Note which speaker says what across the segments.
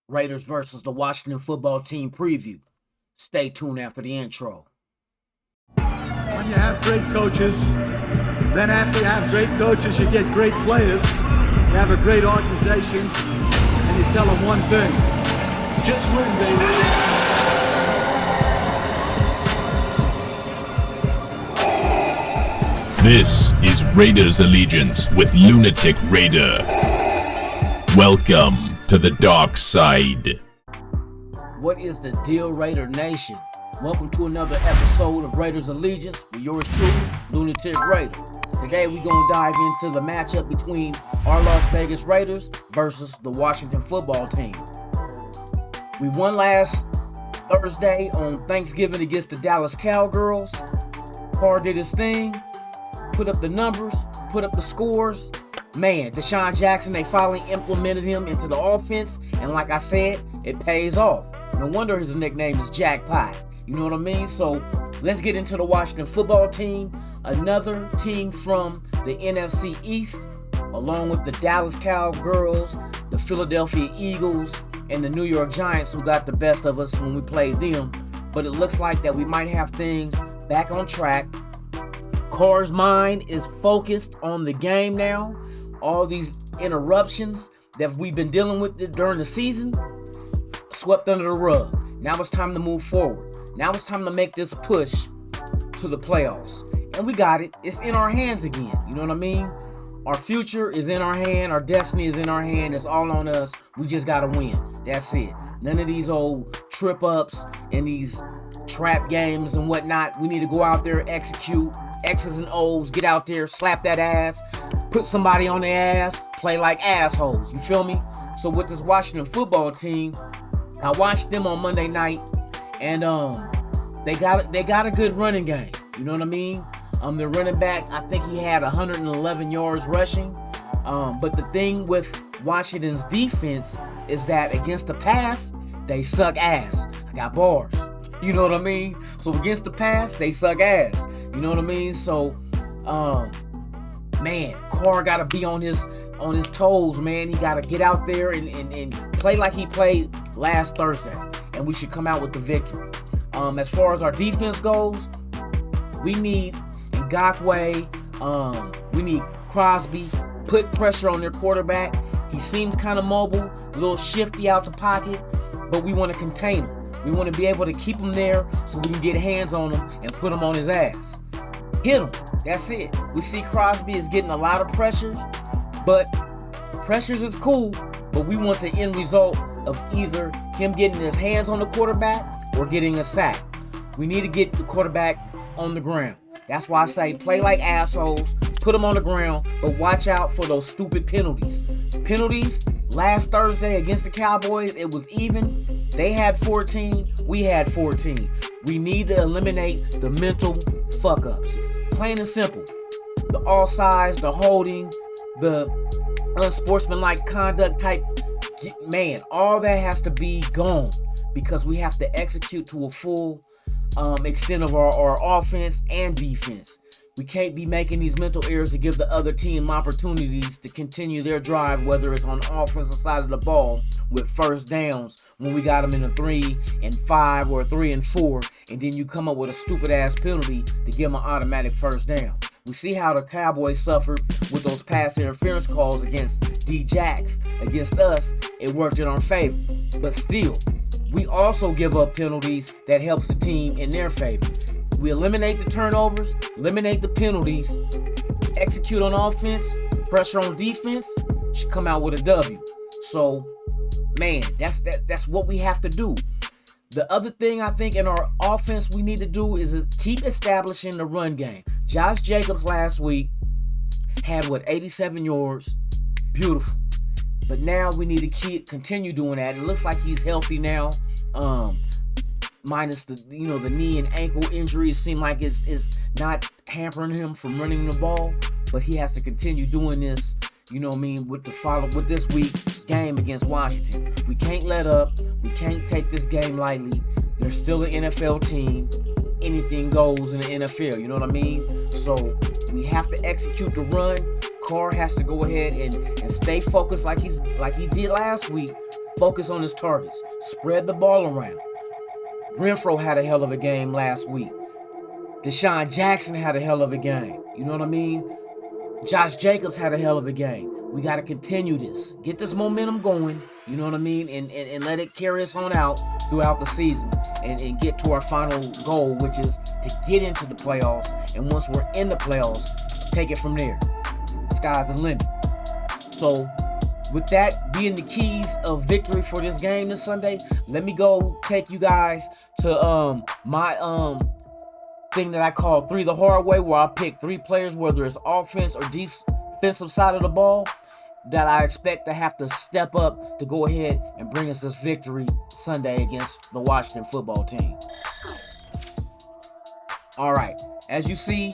Speaker 1: Raiders versus the Washington football team preview. Stay tuned after the intro.
Speaker 2: When you have great coaches, then after you have great coaches, you get great players. You have a great organization, and you tell them one thing: just win, baby.
Speaker 3: This is Raiders Allegiance with Lunatic Raider. Welcome to the dark side.
Speaker 1: What is the deal, Raider Nation? Welcome to another episode of Raiders Allegiance with yours truly, Lunatic Raider. Today we're going to dive into the matchup between our Las Vegas Raiders versus the Washington football team. We won last Thursday on Thanksgiving against the Dallas Cowgirls. Carr did his thing, put up the numbers, put up the scores. Man, Deshaun Jackson, they finally implemented him into the offense, and like I said, it pays off. No wonder his nickname is Jackpot. You know what I mean? So let's get into the Washington football team, another team from the NFC East, along with the Dallas Cowgirls, the Philadelphia Eagles, and the New York Giants, who got the best of us when we played them. But it looks like that we might have things back on track. Carr's mind is focused on the game now. All these interruptions that we've been dealing with during the season, swept under the rug. Now it's time to move forward. Now it's time to make this push to the playoffs. And we got it. It's in our hands again. You know what I mean? Our future is in our hand. Our destiny is in our hand. It's all on us. We just got to win. That's it. None of these old trip-ups and these trap games and whatnot. We need to go out there, execute X's and O's, get out there, slap that ass, put somebody on their ass, play like assholes. You feel me? So with this Washington football team, I watched them on Monday night, and they got a good running game. You know what I mean? Their running back, I think he had 111 yards rushing. But the thing with Washington's defense is that against the pass, they suck ass. I got bars. You know what I mean? So against the pass, they suck ass. You know what I mean? So, man, Carr got to be on his toes, man. He got to get out there and play like he played last Thursday, and we should come out with the victory. As far as our defense goes, we need Ngakoue, we need Crosby, put pressure on their quarterback. He seems kind of mobile, a little shifty out the pocket, but we want to contain him. We want to be able to keep him there so we can get hands on him and put him on his ass. Hit him. That's it. We see Crosby is getting a lot of pressures, but pressures is cool, but we want the end result of either him getting his hands on the quarterback or getting a sack. We need to get the quarterback on the ground. That's why I say play like assholes, put them on the ground, but watch out for those stupid penalties. Penalties, last Thursday against the Cowboys, it was even. They had 14, we had 14. We need to eliminate the mental fuck-ups. Plain and simple. The offsides, the holding, the unsportsmanlike conduct type, man, all that has to be gone because we have to execute to a full extent of our offense and defense. We can't be making these mental errors to give the other team opportunities to continue their drive, whether it's on the offensive side of the ball with first downs when we got them in a 3 and 5 or a 3 and 4, and then you come up with a stupid ass penalty to give them an automatic first down. We see how the Cowboys suffered with those pass interference calls against D-Jacks. Against us, it worked in our favor. But still, we also give up penalties that helps the team in their favor. We eliminate the turnovers, eliminate the penalties, execute on offense, pressure on defense, should come out with a W. So, man, that's what we have to do. The other thing I think in our offense we need to do is keep establishing the run game. Josh Jacobs last week had 87 yards, beautiful. But now we need to continue doing that. It looks like he's healthy now. Minus the knee and ankle injuries, seem like it's not hampering him from running the ball, but he has to continue doing this, you know what I mean, with this week's game against Washington. We can't let up. We can't take this game lightly. They're still an NFL team. Anything goes in the NFL, you know what I mean? So we have to execute the run. Carr has to go ahead and stay focused like he did last week. Focus on his targets. Spread the ball around. Renfro had a hell of a game last week. Deshaun Jackson had a hell of a game. You know what I mean? Josh Jacobs had a hell of a game. We got to continue this. Get this momentum going. You know what I mean? And let it carry us on out throughout the season. And get to our final goal, which is to get into the playoffs. And once we're in the playoffs, take it from there. Sky's the limit. So, with that being the keys of victory for this game this Sunday, let me go take you guys to my thing that I call 3 the hard way, where I pick 3 players, whether it's offense or defensive side of the ball, that I expect to have to step up to go ahead and bring us this victory Sunday against the Washington football team. All right, as you see,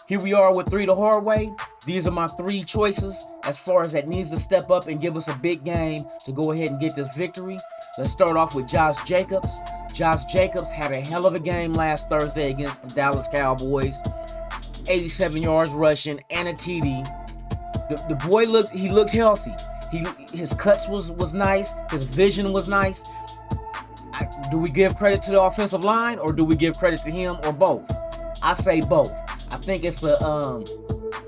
Speaker 1: here we are with 3 the hard way. These are my 3 choices as far as that needs to step up and give us a big game to go ahead and get this victory. Let's start off with Josh Jacobs. Josh Jacobs had a hell of a game last Thursday against the Dallas Cowboys. 87 yards rushing and a TD. The boy looked healthy. His cuts was nice. His vision was nice. Do we give credit to the offensive line, or do we give credit to him, or both? I say both. I think it's a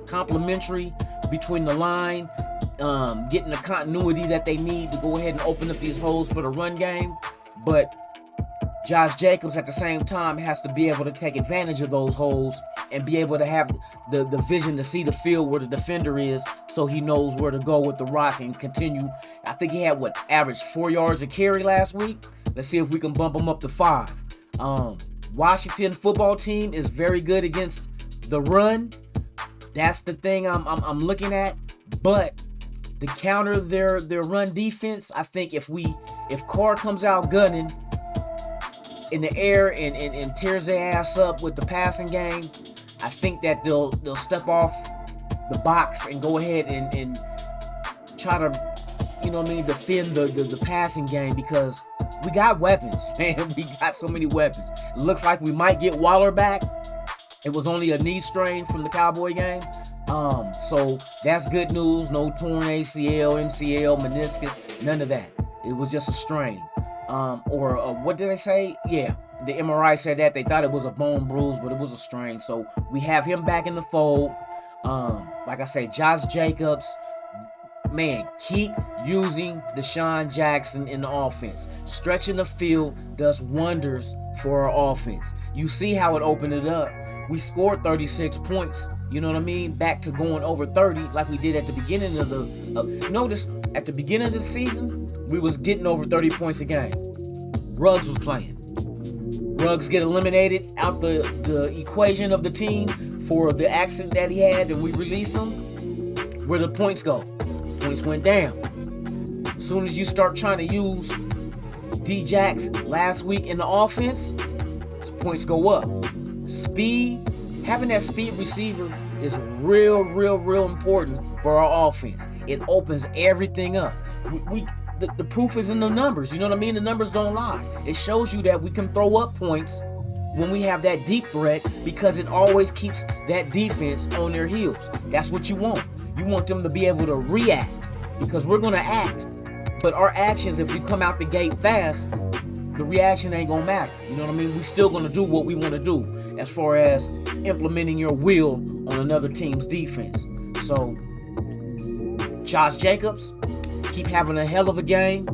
Speaker 1: complementary between the line, getting the continuity that they need to go ahead and open up these holes for the run game. But Josh Jacobs at the same time has to be able to take advantage of those holes and be able to have the vision to see the field where the defender is, so he knows where to go with the rock and continue. I think he had average 4 yards a carry last week. Let's see if we can bump him up to 5. Washington football team is very good against the run. That's the thing I'm looking at. But to counter their run defense, I think if Carr comes out gunning in the air and tears their ass up with the passing game, I think that they'll step off the box and go ahead and try to, you know what I mean, defend the passing game, because we got weapons, man. We got so many weapons. It looks like we might get Waller back. It was only a knee strain from the Cowboy game. So that's good news. No torn ACL, MCL, meniscus, none of that. It was just a strain. What did they say? Yeah, the MRI said that. They thought it was a bone bruise, but it was a strain. So we have him back in the fold. Like I say, Josh Jacobs, man, keep using Deshaun Jackson in the offense. Stretching the field does wonders for our offense. You see how it opened it up. We scored 36 points, you know what I mean? Back to going over 30 like we did at the beginning of notice, at the beginning of the season, we was getting over 30 points a game. Ruggs was playing. Ruggs get eliminated out the equation of the team for the accident that he had, and we released him. Where the points go? Points went down. As soon as you start trying to use D-Jax last week in the offense, points go up. Speed, having that speed receiver is real important for our offense. It opens everything up. The proof is in the numbers. You know what I mean? The numbers don't lie. It shows you that we can throw up points when we have that deep threat, because it always keeps that defense on their heels. That's what you want. You want them to be able to react, because we're going to act. But our actions, if we come out the gate fast, the reaction ain't going to matter. You know what I mean? We still going to do what we want to do as far as implementing your will on another team's defense. So, Josh Jacobs, keep having a hell of a game.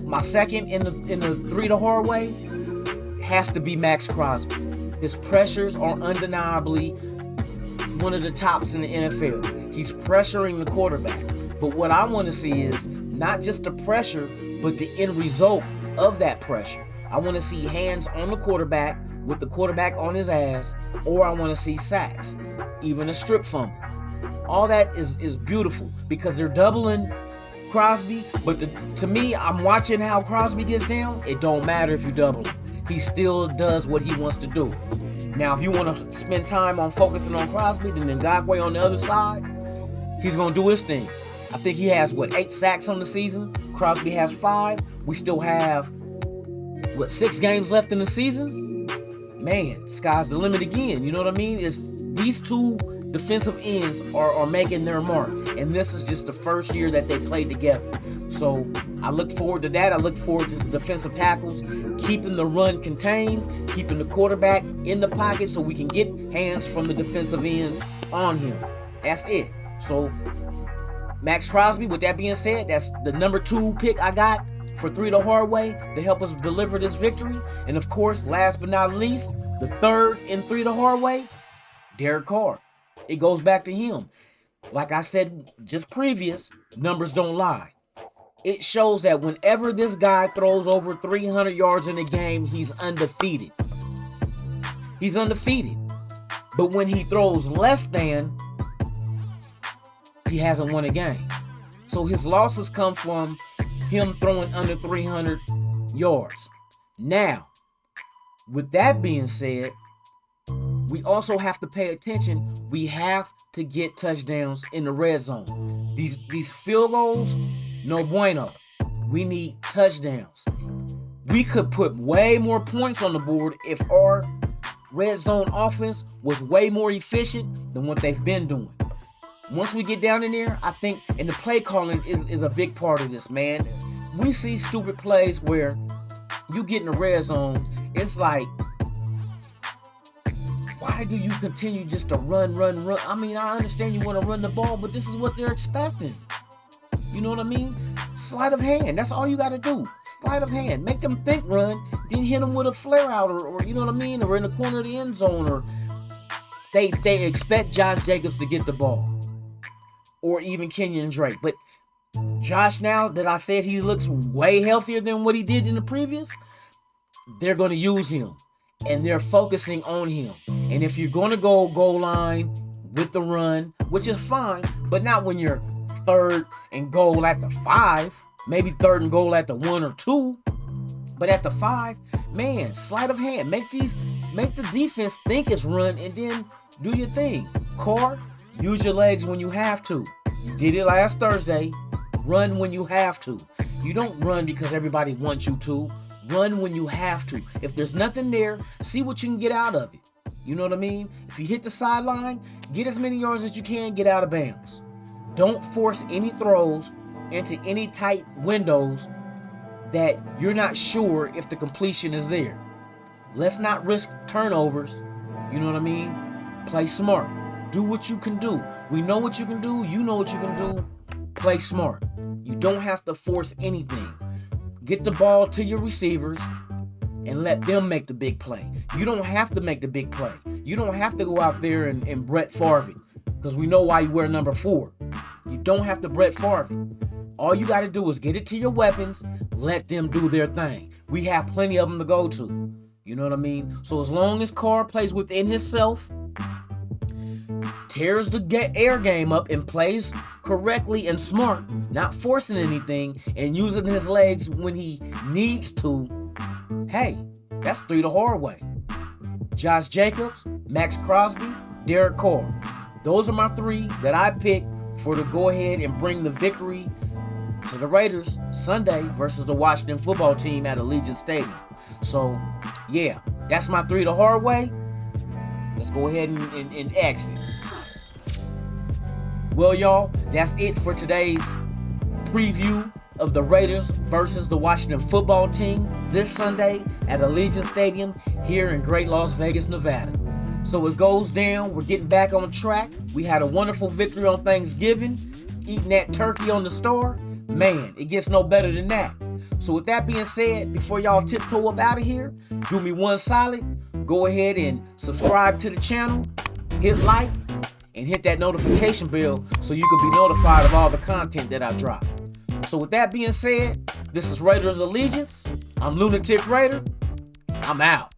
Speaker 1: My second in the 3 the hard way has to be Max Crosby. His pressures are undeniably one of the tops in the NFL. He's pressuring the quarterback. But what I want to see is not just the pressure, but the end result of that pressure. I want to see hands on the quarterback with the quarterback on his ass, or I want to see sacks, even a strip fumble. All that is beautiful, because they're doubling Crosby, but to me, I'm watching how Crosby gets down. It don't matter if you double him. He still does what he wants to do. Now, if you want to spend time on focusing on Crosby, then Ngakoue on the other side, he's going to do his thing. I think he has, 8 sacks on the season? Crosby has 5. We still have, 6 games left in the season? Man, sky's the limit again. You know what I mean? These two defensive ends are making their mark. And this is just the first year that they played together. So I look forward to that. I look forward to the defensive tackles keeping the run contained, keeping the quarterback in the pocket so we can get hands from the defensive ends on him. That's it. So Max Crosby, with that being said, that's the number 2 pick I got for 3 the hard way to help us deliver this victory. And of course, last but not least, the 3rd in 3 the hard way, Derek Carr. It goes back to him. Like I said just previous, numbers don't lie. It shows that whenever this guy throws over 300 yards in a game, he's undefeated. He's undefeated. But when he throws less than, he hasn't won a game. So his losses come from him throwing under 300 yards. Now, with that being said, we also have to pay attention. We have to get touchdowns in the red zone. These field goals, no bueno. We need touchdowns. We could put way more points on the board if our red zone offense was way more efficient than what they've been doing. Once we get down in there, I think, and the play calling is a big part of this, man. We see stupid plays where you get in the red zone, it's like, why do you continue just to run? I mean, I understand you want to run the ball, but this is what they're expecting. You know what I mean? Sleight of hand. That's all you got to do. Sleight of hand. Make them think run, then hit them with a flare out or you know what I mean? Or in the corner of the end zone. Or they expect Josh Jacobs to get the ball. Or even Kenyon Drake. But Josh, now that I said he looks way healthier than what he did in the previous, they're going to use him. And they're focusing on him. And if you're going to go goal line with the run, which is fine, but not when you're 3rd and goal at the 5, maybe 3rd and goal at the 1 or 2, but at the 5, man, sleight of hand. Make the defense think it's run and then do your thing. Carr, use your legs when you have to. You did it last Thursday. Run when you have to. You don't run because everybody wants you to. Run when you have to. If there's nothing there, see what you can get out of it. You know what I mean? If you hit the sideline, get as many yards as you can, get out of bounds. Don't force any throws into any tight windows that you're not sure if the completion is there. Let's not risk turnovers. You know what I mean? Play smart. Do what you can do. We know what you can do. You know what you can do. Play smart. You don't have to force anything. Get the ball to your receivers and let them make the big play. You don't have to make the big play. You don't have to go out there and Brett Favre it, because we know why you wear number 4. You don't have to Brett Favre it. All you got to do is get it to your weapons, let them do their thing. We have plenty of them to go to. You know what I mean? So as long as Carr plays within himself, tears the air game up and plays correctly and smart, not forcing anything and using his legs when he needs to, hey, that's 3 the hard way. Josh Jacobs, Max Crosby, Derek Carr. Those are my 3 that I picked for to go ahead and bring the victory to the Raiders Sunday versus the Washington football team at Allegiant Stadium. So, yeah, that's my 3 the hard way. Let's go ahead and exit. Well, y'all, that's it for today's preview of the Raiders versus the Washington football team this Sunday at Allegiant Stadium here in Great Las Vegas, Nevada. So as goes down, we're getting back on track. We had a wonderful victory on Thanksgiving, eating that turkey on the store. Man, it gets no better than that. So with that being said, before y'all tiptoe up out of here, do me one solid. Go ahead and subscribe to the channel, hit like, and hit that notification bell so you can be notified of all the content that I drop. So with that being said, this is Raiders Allegiance. I'm Lunatic Raider. I'm out.